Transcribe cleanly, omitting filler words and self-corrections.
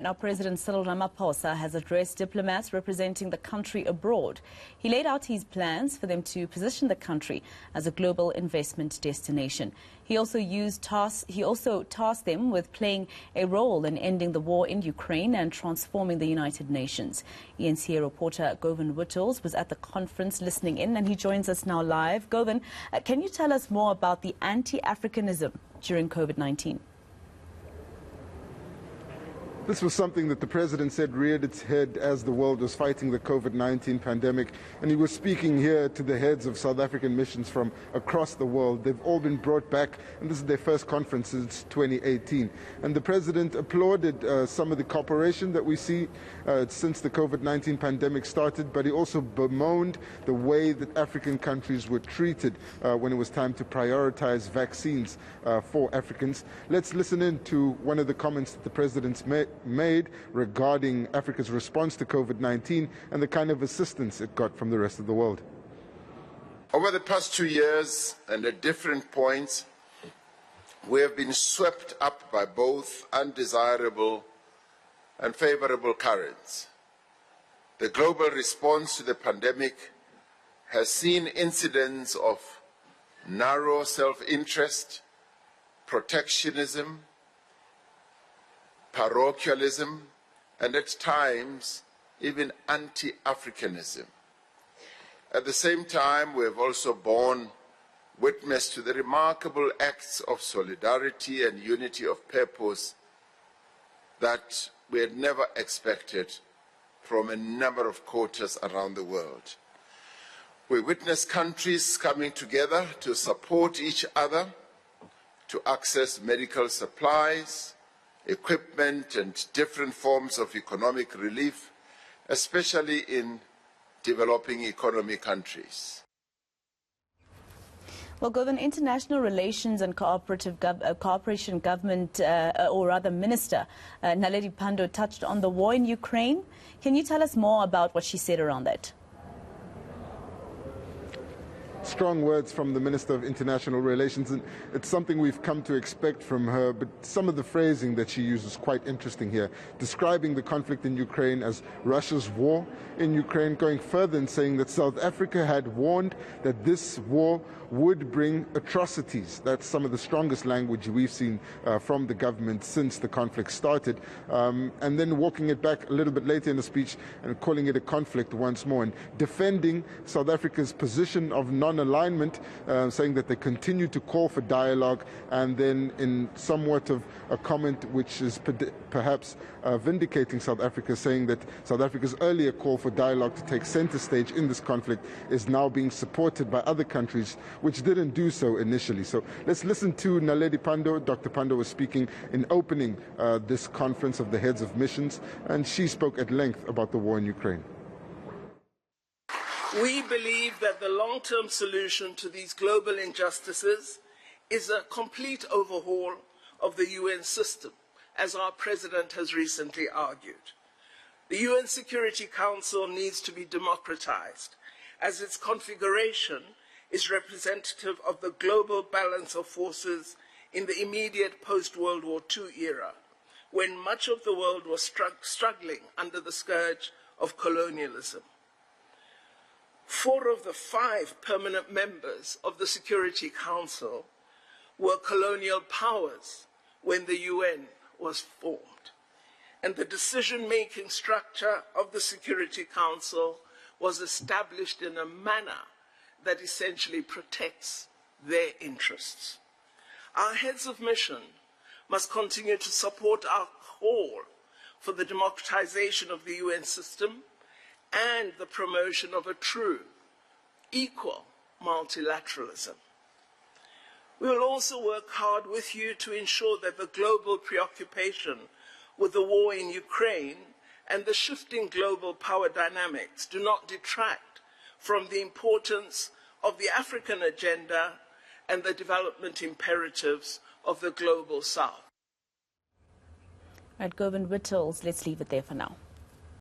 Now, President Cyril Ramaphosa has addressed diplomats representing the country abroad. He laid out his plans for them to position the country as a global investment destination. He also tasked them with playing a role in ending the war in Ukraine and transforming the United Nations. eNCA reporter Govan Whittles was at the conference listening in, and he joins us now live. Govan, can you tell us more about the anti-Africanism during COVID-19? This was something that the president said reared its head as the world was fighting the COVID-19 pandemic, and he was speaking here to the heads of South African missions from across the world. They've all been brought back, and this is their first conference since 2018. And the president applauded some of the cooperation that we see since the COVID-19 pandemic started, but he also bemoaned the way that African countries were treated when it was time to prioritize vaccines for Africans. Let's listen in to one of the comments that the president's made regarding Africa's response to COVID-19 and the kind of assistance it got from the rest of the world. Over the past 2 years and at different points, we have been swept up by both undesirable and favorable currents. The global response to the pandemic has seen incidents of narrow self-interest, protectionism, parochialism, and at times even anti-Africanism. At the same time, we have also borne witness to the remarkable acts of solidarity and unity of purpose that we had never expected from a number of quarters around the world. We witnessed countries coming together to support each other, to access medical supplies, equipment and different forms of economic relief, especially in developing economy countries. Well, Govan, International Relations and Cooperation Government, or rather Minister Naledi Pandor touched on the war in Ukraine. Can you tell us more about what she said around that? Strong words from the Minister of International Relations, and it's something we've come to expect from her, but some of the phrasing that she uses is quite interesting here, describing the conflict in Ukraine as Russia's war in Ukraine, going further and saying that South Africa had warned that this war would bring atrocities. That's some of the strongest language we've seen from the government since the conflict started. And then walking it back a little bit later in the speech and calling it a conflict once more and defending South Africa's position of non-alignment, saying that they continue to call for dialogue, and then in somewhat of a comment which is perhaps vindicating South Africa, saying that South Africa's earlier call for dialogue to take center stage in this conflict is now being supported by other countries which didn't do so initially. So let's listen to Naledi Pandor. Dr. Pandor was speaking in opening this conference of the heads of missions, and she spoke at length about the war in Ukraine. We believe that the long-term solution to these global injustices is a complete overhaul of the UN system, as our President has recently argued. The UN Security Council needs to be democratized, as its configuration is representative of the global balance of forces in the immediate post-World War II era, when much of the world was struggling under the scourge of colonialism. 4 of the 5 permanent members of the Security Council were colonial powers when the UN was formed, and the decision-making structure of the Security Council was established in a manner that essentially protects their interests. Our heads of mission must continue to support our call for the democratization of the UN system and the promotion of a true, equal multilateralism. We will also work hard with you to ensure that the global preoccupation with the war in Ukraine and the shifting global power dynamics do not detract from the importance of the African agenda and the development imperatives of the global South. Right, Govan Whittles, let's leave it there for now.